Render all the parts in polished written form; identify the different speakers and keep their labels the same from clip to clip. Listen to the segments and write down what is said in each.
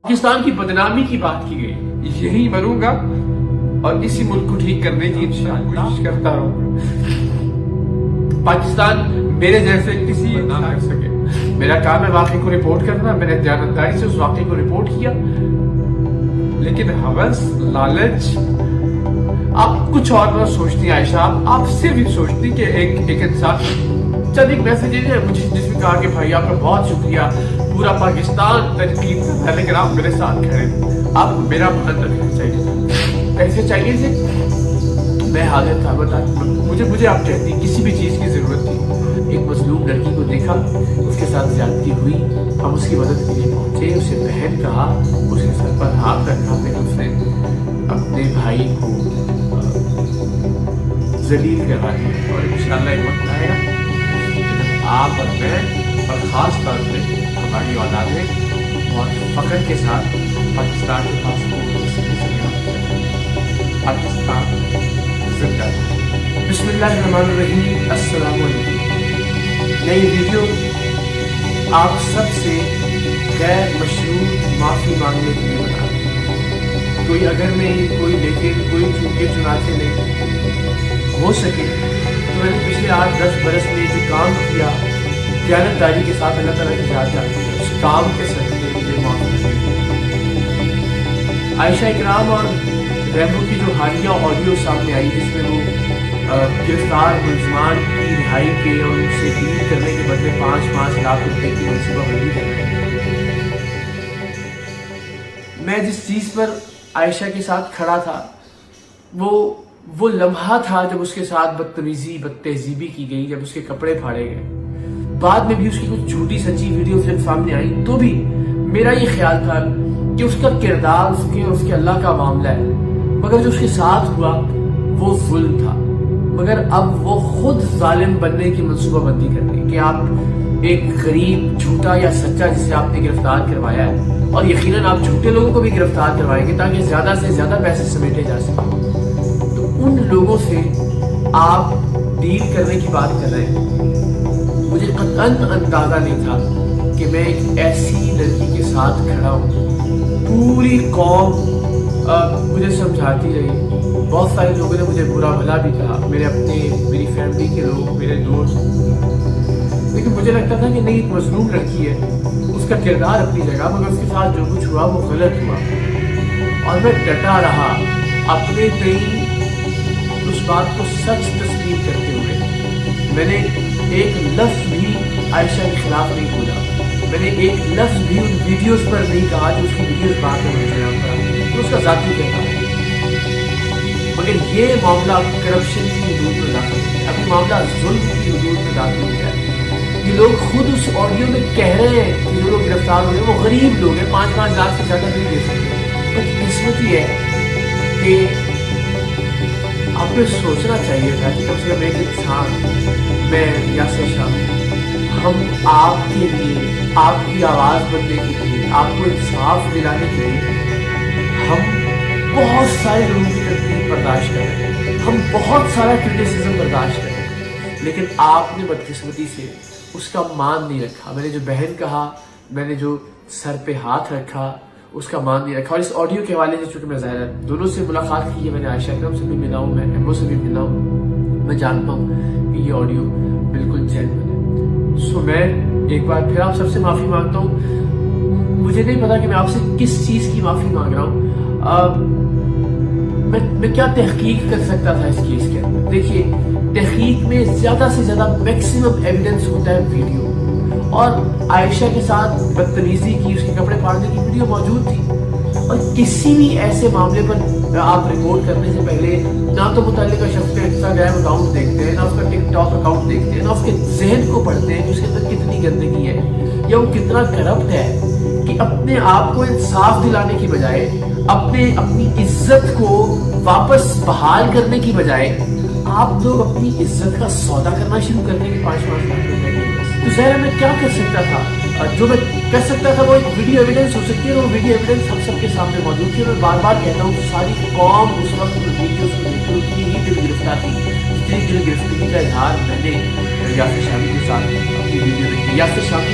Speaker 1: پاکستان کی بدنامی کی بات کی گئی.
Speaker 2: یہی مروں گا اور اسی ملک کو ٹھیک کرنے کی انشاءاللہ کوشش کرتا رہوں.
Speaker 1: پاکستان
Speaker 2: میرے جیسے کسی نہ کر سکے.
Speaker 1: میرا کام ہے واقعے کو رپورٹ کرنا. میں نے دیانتداری سے اس واقعے کو رپورٹ کیا.
Speaker 2: لیکن ہوس، لالچ،
Speaker 1: آپ کچھ اور نہ سوچتی عائشہ. آپ صرف یہ سوچتی کہ ایک انسان چند ایک میسیج ہے مجھے جس میں کہا کہ بھائی آپ کا بہت شکریہ، پورا پاکستان تنقید کرتا ہے لیکن آپ میرے ساتھ کھڑے. آپ کو میرا بہت رکھنا چاہیے. ایسے چاہیے تھے میں حاضر تھا. مجھے آپ کہتی کسی بھی چیز کی ضرورت تھی. ایک مظلوم لڑکی کو دیکھا، اس کے ساتھ زیادتی ہوئی، ہم اس کی مدد کے لیے پہنچے. اسے بہن کہا، اس کے سر پر ہاتھ رکھا. پھر اس نے اپنے بھائی کو ذلیل کروا دیا. اور انشاءاللہ ایک وقت آئے گا آپ اور میں اور خاص طور پہ ہماری اولادیں بہت فخر کے ساتھ پاکستان کے پاسپورٹ پاکستان زندہ. بسم اللہ الرحمن الرحیم. السلام علیکم. نئی ویڈیو آپ سب سے غیر مشروع معافی مانگنے کے لیے بنا. کوئی اگر نہیں، کوئی لیکن، کوئی چونکہ چنانچہ نہیں ہو سکے تو میں نے پچھلے 8-10 برس میں جو کام کیا دیانتداری کے ساتھ اللہ تعالیٰ کی ذات جانتی ہے، اس کام کے صدقے مجھے معافی چاہیے. عائشہ اکرام اور ریمبو کی جو حالیہ آڈیو سامنے آئی جس میں وہ گرفتار ملزمان کی رہائی کے اور ان سے ڈیل کرنے کے بدلے 5-5 لاکھ روپے کی منصوبہ بندی کر رہے ہیں. میں جس چیز پر عائشہ کے ساتھ کھڑا تھا وہ لمحہ تھا جب اس کے ساتھ بدتمیزی بدتہذیبی کی گئی، جب اس کے کپڑے پھاڑے گئے. بعد میں بھی اس کی کچھ جھوٹی سچی ویڈیو فلم سامنے آئی تو بھی میرا یہ خیال تھا کہ اس کا کردار اس کے اللہ کا معاملہ ہے، مگر جو اس کے ساتھ ہوا وہ ظلم تھا. مگر اب وہ خود ظالم بننے کی منصوبہ بندی کر رہی کہ آپ ایک غریب جھوٹا یا سچا جسے آپ نے گرفتار کروایا ہے، اور یقیناً آپ جھوٹے لوگوں کو بھی گرفتار کروائیں گے تاکہ زیادہ سے زیادہ پیسے سمیٹے جا سکیں. تو ان لوگوں سے آپ ڈیل کرنے کی بات کر رہے ہیں. مجھے قطعاً اندازہ نہیں تھا کہ میں ایک ایسی لڑکی کے ساتھ کھڑا ہوں. پوری قوم مجھے سمجھاتی رہی. بہت سارے لوگوں نے مجھے برا بھلا بھی کہا، میری فیملی کے لوگ، میرے دوست. لیکن مجھے لگتا تھا کہ نہیں، ایک مظلوم لڑکی ہے، اس کا کردار اپنی جگہ، مگر اس کے ساتھ جو کچھ ہوا وہ غلط ہوا. اور میں ڈٹا رہا اپنے تئیں اس بات کو سچ تسلیم کرتے ہوئے. میں نے ایک لفظ بھی عائشہ کے خلاف نہیں بولا. میں نے ایک لفظ بھی ان ویڈیوز پر نہیں کہا جو اس کی ویڈیوز بات میں مجھے نام کرا تو اس کا ذاتی کہتا ہے. مگر یہ معاملہ کرپشن کی حدود میں داخل ہو گیا. ابھی معاملہ ظلم کی حدود میں داخل ہو گیا. یہ لوگ خود اس آڈیو میں کہہ رہے ہیں کہ جو لوگ گرفتار ہوئے وہ غریب لوگ ہیں، 5-5 لاکھ سے زیادہ نہیں دے سکتے. پر قسمت یہ ہے کہ آپ کو سوچنا چاہیے تھا کہ کم سے کم ایک انسان، میں یاسر شاہ، ہم آپ کے لیے، آپ کی آواز بننے کے لیے، آپ کو انصاف دلانے کے لیے ہم بہت سارے لوگوں کی تکلیف برداشت کر رہے ہیں، ہم بہت سارا کرٹیسزم برداشت کر رہے ہیں. لیکن آپ نے بدقسمتی سے اس کا مان نہیں رکھا. میں نے جو بہن کہا، میں نے جو سر پہ ہاتھ رکھا، اس کا مان نہیں رکھا. اور اس آڈیو کے حوالے سے چونکہ میں ظاہر دونوں سے ملاقات کی ہے، میں نے عائشہ اکرم سے بھی ملا ہوں، میں ایمو سے بھی ملا ہوں. میں جانتا ہوں کہ یہ آڈیو بالکل جینوین ہے. سو میں ایک بار پھر آپ سب سے معافی مانگتا ہوں. مجھے نہیں پتا کہ میں آپ سے کس چیز کی معافی مانگ رہا ہوں. میں کیا تحقیق کر سکتا تھا اس کیس کے اندر. دیکھیے، تحقیق میں زیادہ سے زیادہ میکسیمم ایویڈنس ہوتا ہے ویڈیو، اور عائشہ کے ساتھ بدتمیزی کی، اس کے کپڑے پھاڑنے کی ویڈیو موجود تھی. اور کسی بھی ایسے معاملے پر آپ رپورٹ کرنے سے پہلے نہ تو متعلقہ شخص کا انسٹاگرام اکاؤنٹ دیکھتے ہیں، نہ اس کا ٹک ٹاک اکاؤنٹ دیکھتے ہیں، نہ اس کے ذہن کو پڑھتے ہیں کہ اس کے اندر کتنی گندگی ہے یا وہ کتنا کرپٹ ہے، کہ اپنے آپ کو انصاف دلانے کی بجائے، اپنی عزت کو واپس بحال کرنے کی بجائے آپ لوگ اپنی عزت کا سودا کرنا شروع کر دیں گے 5-5 لاکھ روپے کی. تو ظاہر میں کیا کر سکتا تھا؟ جو میں کر سکتا تھا وہ ایک ویڈیو ایویڈنس ہو سکتی ہے، اور وہ ویڈیو ایویڈنس ہم سب کے سامنے موجود تھی. اور میں بار بار کہتا ہوں ساری قوم اس وقت ویڈیوز کو دیکھ کر اتنی ہی دل گرفتہ تھی جتنی دل گرفتگی کا اظہار میں نے یاسر شامی کے ساتھ اپنی ویڈیو میں کیا. یاسر شامی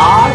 Speaker 1: 8